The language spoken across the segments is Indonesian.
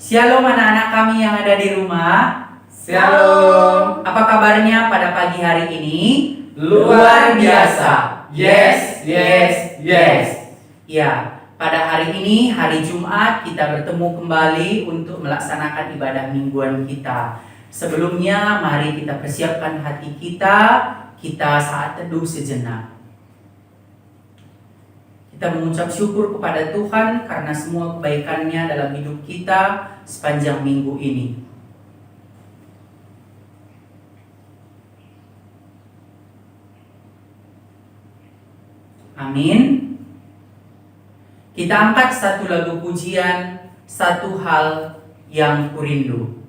Shalom anak-anak kami yang ada di rumah. Shalom. Apa kabarnya pada pagi hari ini? Luar biasa. Yes, yes, yes. Ya, pada hari ini, hari Jumat, kita bertemu kembali untuk melaksanakan ibadah mingguan kita. Sebelumnya, mari kita persiapkan hati kita saat teduh sejenak. Kita mengucap syukur kepada Tuhan karena semua kebaikan-Nya dalam hidup kita sepanjang minggu ini. Amin. Kita angkat satu lagu pujian, Satu Hal Yang Kurindu.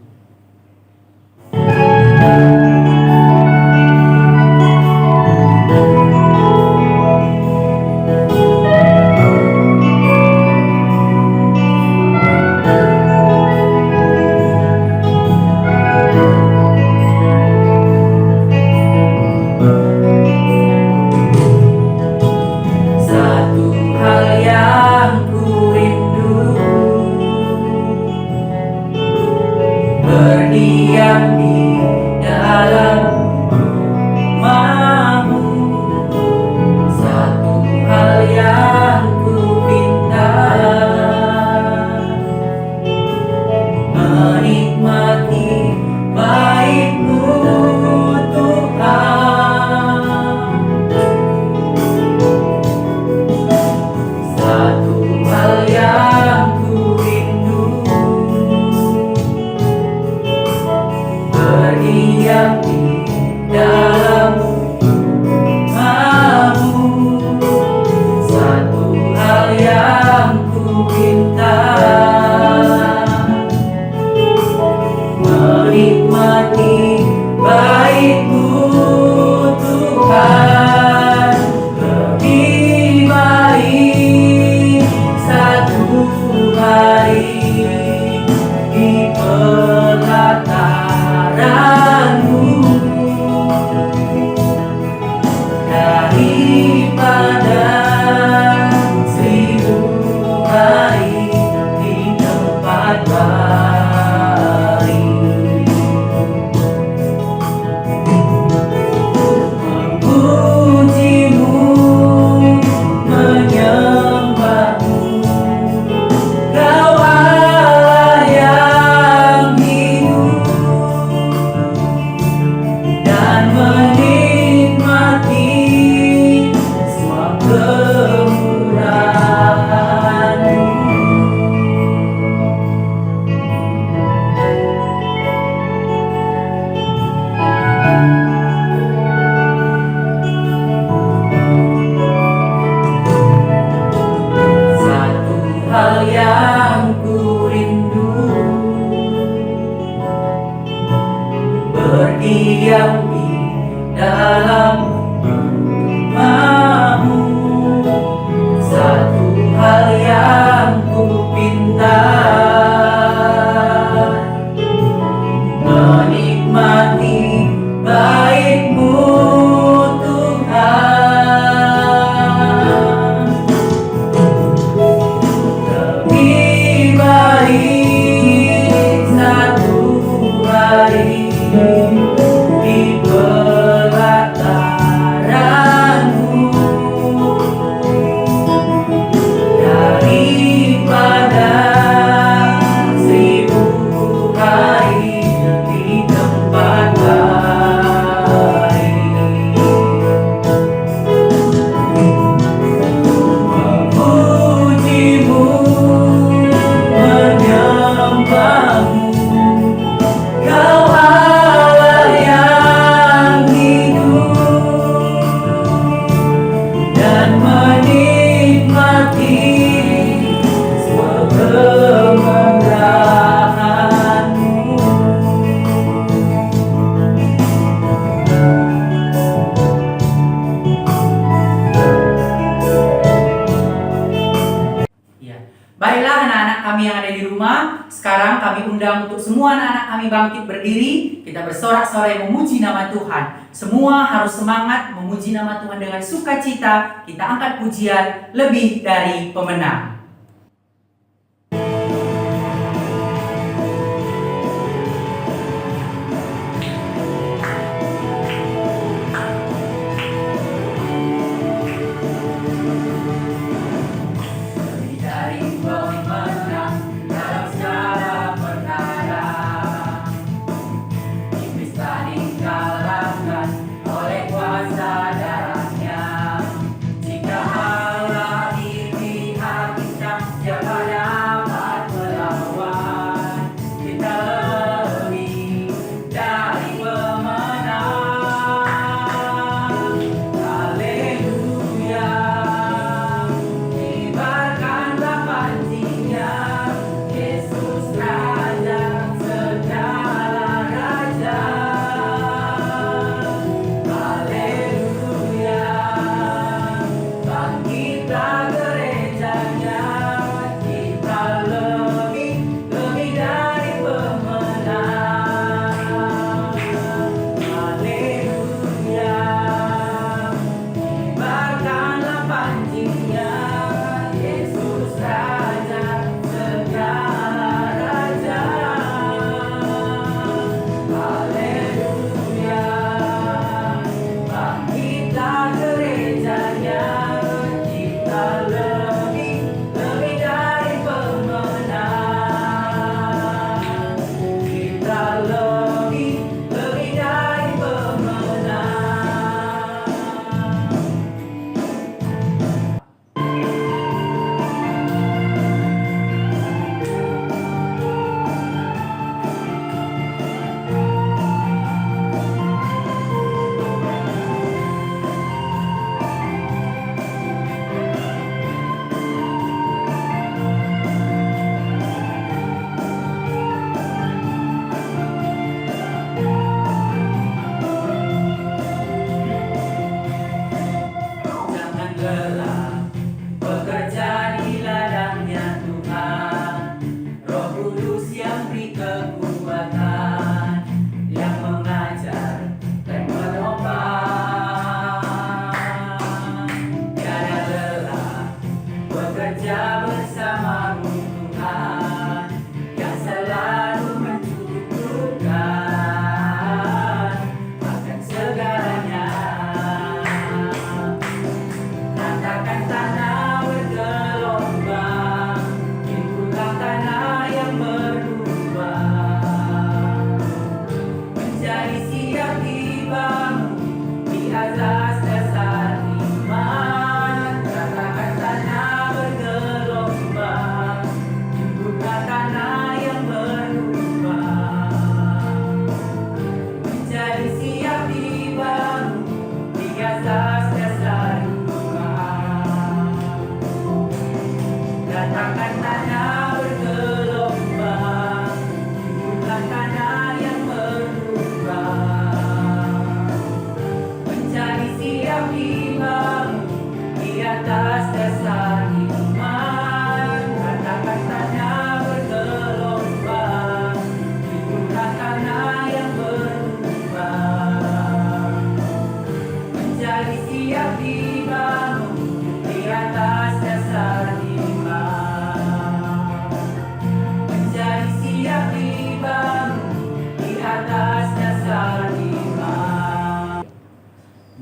Berdiam di dalam rumah-Mu, satu hal yang ku pinta, menikmati baik-Mu Tuhan. Satu hal yang ku rindu, berdiam di dalam rumah-Mu, satu hal yang ku pinta, menikmati baik-Mu Tuhan. Lebih baik satu hari di pelataran-Mu daripada 1000 hari di tempat baik. Memuji-Mu, menyembah-Mu, Kau Allah yang hidup, dan menikmati semua kemurahan-Mu. Satu hal yang ku rindu, berdiam di dalam rumah-Mu, satu hal yang ku pinta, menikmati baik-Mu Tuhan. Lebih baik satu hari di pelataran-Mu daripada 1000 hari di tempat baik. Memuji-Mu, menyembah-Mu, Kau Allah yang hidup, dan menikmati semua kemurahan-Mu. Ya. Baiklah anak-anak kami yang ada di rumah, sekarang kami undang untuk semua anak-anak kami bangkit berdiri. Kita bersorak-sorai memuji nama Tuhan. Semua harus semangat memuji nama Tuhan dengan sukacita. Kita angkat pujian lebih dari pemenang.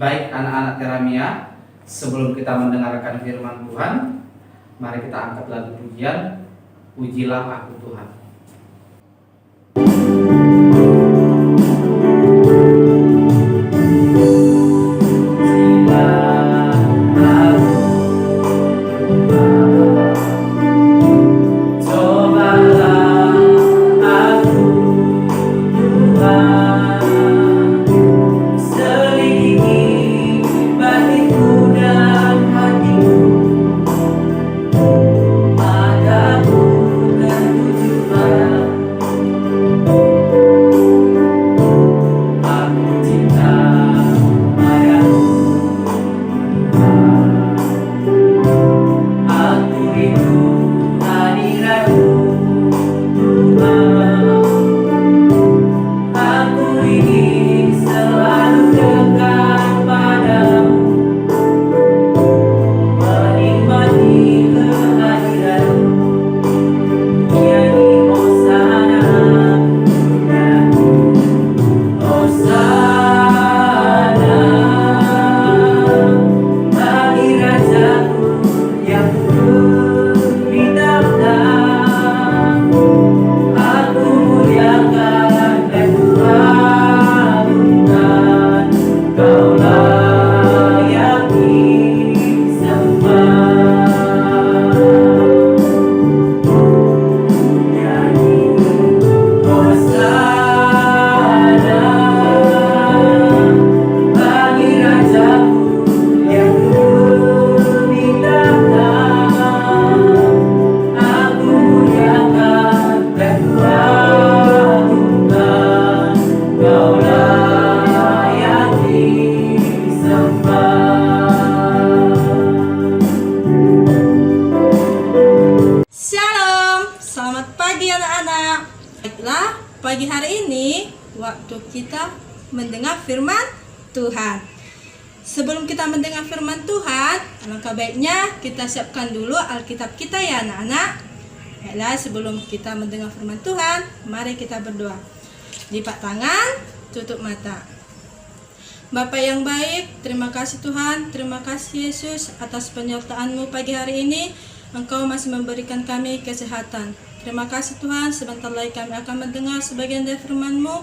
Baik anak-anak Teramia, sebelum kita mendengarkan firman Tuhan, mari kita angkat lagu pujian, Pujilah Aku Tuhan. Pagi hari ini waktu kita mendengar firman Tuhan. Sebelum kita mendengar firman Tuhan, alangkah baiknya kita siapkan dulu Alkitab kita ya anak-anak. Baiklah, sebelum kita mendengar firman Tuhan, mari kita berdoa. Lipat tangan, tutup mata. Bapa yang baik, terima kasih Tuhan, terima kasih Yesus atas penyertaan-Mu pagi hari ini. Engkau masih memberikan kami kesehatan. Terima kasih Tuhan, sebentar lagi kami akan mendengar sebagian dari firman-Mu.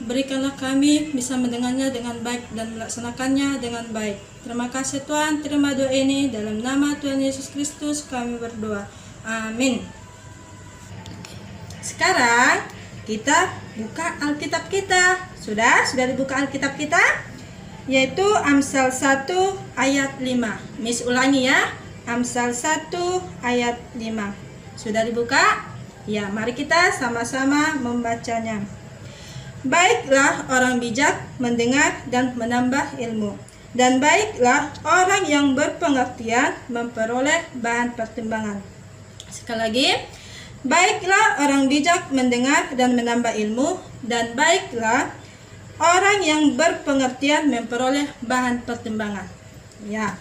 Berikanlah kami bisa mendengarnya dengan baik dan melaksanakannya dengan baik. Terima kasih Tuhan, terima doa ini dalam nama Tuhan Yesus Kristus kami berdoa. Amin. Sekarang kita buka Alkitab kita. Sudah dibuka Alkitab kita? Yaitu Amsal 1 ayat 5. Miss ulangi ya. Amsal 1 ayat 5. Sudah dibuka? Ya, mari kita sama-sama membacanya. Baiklah orang bijak mendengar dan menambah ilmu. Dan baiklah orang yang berpengertian memperoleh bahan pertimbangan. Sekali lagi. Baiklah orang bijak mendengar dan menambah ilmu. Dan baiklah orang yang berpengertian memperoleh bahan pertimbangan. Ya.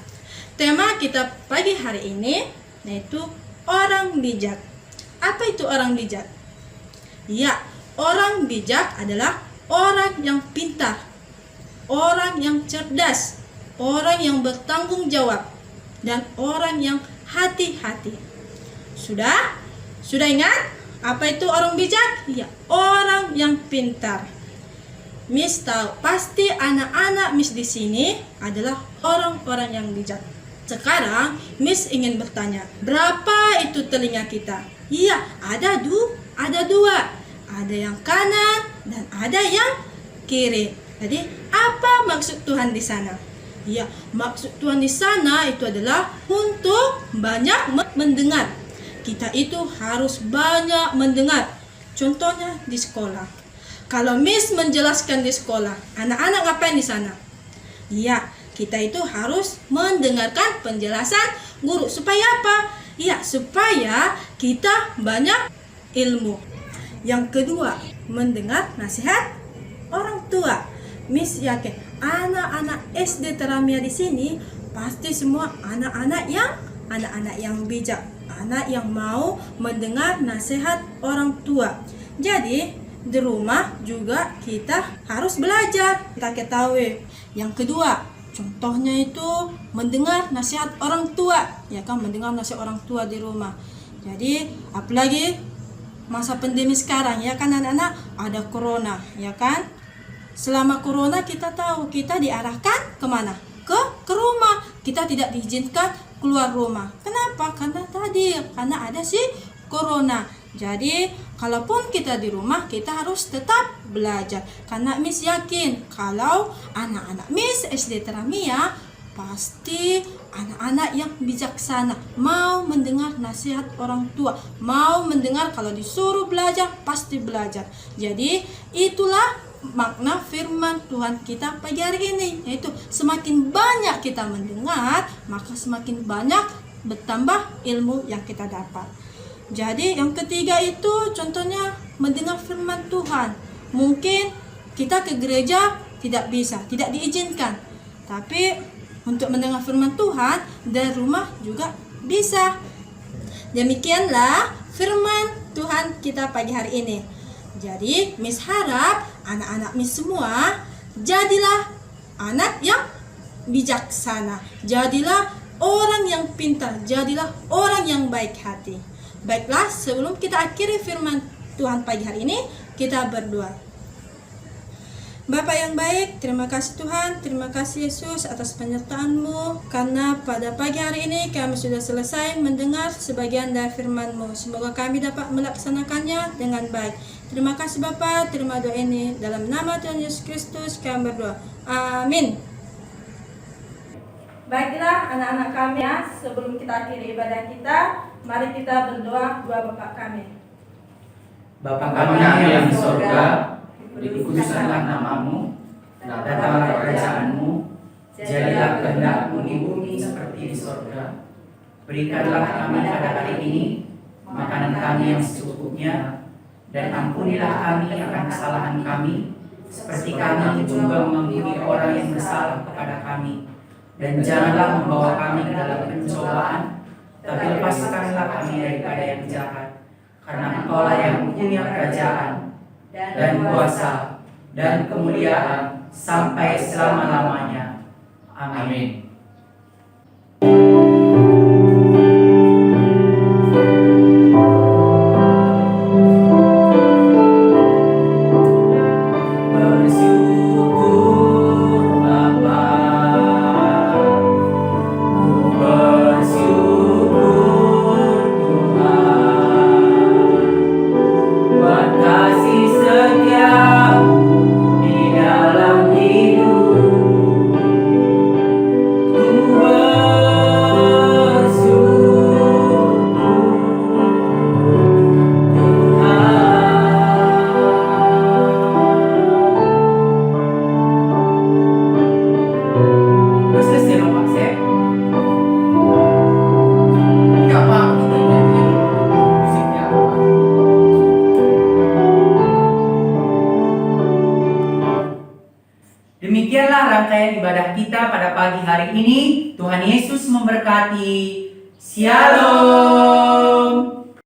Tema kita pagi hari ini yaitu orang bijak. Apa itu orang bijak? Ya, orang bijak adalah orang yang pintar, orang yang cerdas, orang yang bertanggung jawab, dan orang yang hati-hati. Sudah? Sudah ingat? Apa itu orang bijak? Ya, orang yang pintar. Miss tahu, pasti anak-anak Miss di sini adalah orang-orang yang bijak. Sekarang Miss ingin bertanya, berapa itu telinga kita? Iya, ada dua. Ada yang kanan dan ada yang kiri. Jadi, apa maksud Tuhan di sana? Iya, maksud Tuhan di sana itu adalah untuk banyak mendengar. Kita itu harus banyak mendengar. Contohnya di sekolah. Kalau Miss menjelaskan di sekolah, anak-anak ngapain di sana? Iya, kita itu harus mendengarkan penjelasan guru. Supaya apa? Ya, supaya kita banyak ilmu. Yang kedua, mendengar nasihat orang tua. Miss yakin anak-anak SD Teramia di sini pasti semua anak-anak yang bijak, anak yang mau mendengar nasihat orang tua. Jadi di rumah juga kita harus belajar. Kita ketahui. Yang kedua, Contohnya itu mendengar nasihat orang tua, ya kan, mendengar nasihat orang tua di rumah. Jadi apalagi masa pandemi sekarang, ya kan anak-anak, ada corona, ya kan. Selama corona kita tahu kita diarahkan kemana? Ke rumah. Kita tidak diizinkan keluar rumah. Kenapa? Karena ada si corona. Jadi kalaupun kita di rumah, kita harus tetap belajar. Karena Miss yakin kalau anak-anak Miss SD Teramia pasti anak-anak yang bijaksana, mau mendengar nasihat orang tua, mau mendengar kalau disuruh belajar pasti belajar. Jadi itulah makna firman Tuhan kita pagi hari ini, yaitu semakin banyak kita mendengar, maka semakin banyak bertambah ilmu yang kita dapat. Jadi yang ketiga itu contohnya mendengar firman Tuhan. Mungkin kita ke gereja tidak bisa, tidak diizinkan. Tapi untuk mendengar firman Tuhan dari rumah juga bisa. Demikianlah firman Tuhan kita pagi hari ini. Jadi Miss harap anak-anak Miss semua jadilah anak yang bijaksana. Jadilah orang yang pintar, jadilah orang yang baik hati. Baiklah, sebelum kita akhiri firman Tuhan pagi hari ini, kita berdoa. Bapa yang baik, terima kasih Tuhan, terima kasih Yesus atas penyertaan-Mu, karena pada pagi hari ini kami sudah selesai mendengar sebagian dari firman-Mu. Semoga kami dapat melaksanakannya dengan baik. Terima kasih Bapa, terima doa ini dalam nama Tuhan Yesus Kristus kami berdoa. Amin. Baiklah anak-anak kami ya, sebelum kita akhiri ibadah kita, mari kita berdoa doa Bapa kami. Bapa Bapa kami yang di sorga, dikuduskanlah namamu, datanglah kerajaanmu, jadilah kehendak-Mu di bumi seperti di sorga. Berikanlah kami pada hari ini makanan kami yang secukupnya, dan ampunilah kami akan kesalahan kami, seperti kami juga mengampuni orang yang bersalah kepada kami. Dan janganlah membawa kami ke dalam pencobaan, tapi lepaskanlah kami daripada yang jahat. Karena Engkaulah yang punya kerajaan, dan kuasa, dan kemuliaan, sampai selama-lamanya. Amin. Demikianlah rangkaian ibadah kita pada pagi hari ini. Tuhan Yesus memberkati. Shalom.